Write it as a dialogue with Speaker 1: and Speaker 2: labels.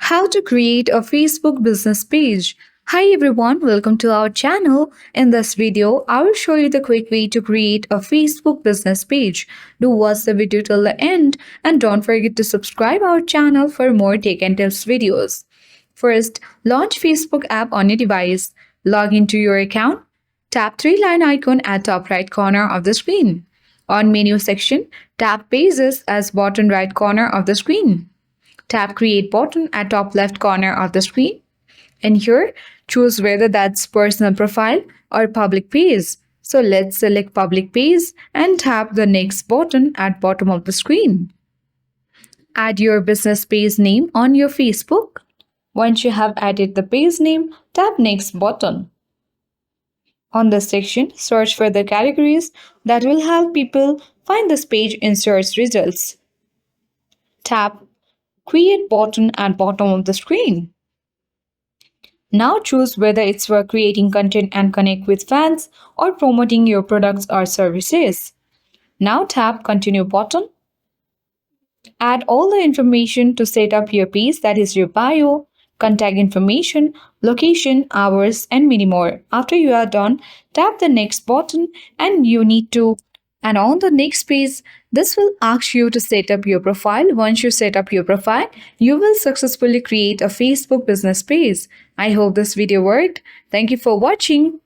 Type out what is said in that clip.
Speaker 1: How to create a Facebook business page. Hi everyone, welcome to our channel. In this video, I will show you the quick way to create a Facebook business page. Do watch the video till the end and don't forget to subscribe our channel for more tech and tips videos. First, launch Facebook app on your device. Log into your account. Tap three-line icon at top right corner of the screen. On menu section, tap Pages as bottom right corner of the screen. Tap Create button at top left corner of the screen. And here, choose whether that's personal profile or public page. So let's select public page and tap the next button at bottom of the screen. Add your business page name on your Facebook. Once you have added the page name, tap next button. On this section, search for the categories that will help people find this page in search results. Tap Create button at bottom of the screen. Now choose whether it's for creating content and connect with fans or promoting your products or services. Now tap Continue button. Add all the information to set up your page, that is your bio, contact information, location, hours, and many more. After you are done, tap the next button and on the next page, this will ask you to set up your profile. Once you set up your profile, you will successfully create a Facebook business page. I hope this video worked. Thank you for watching.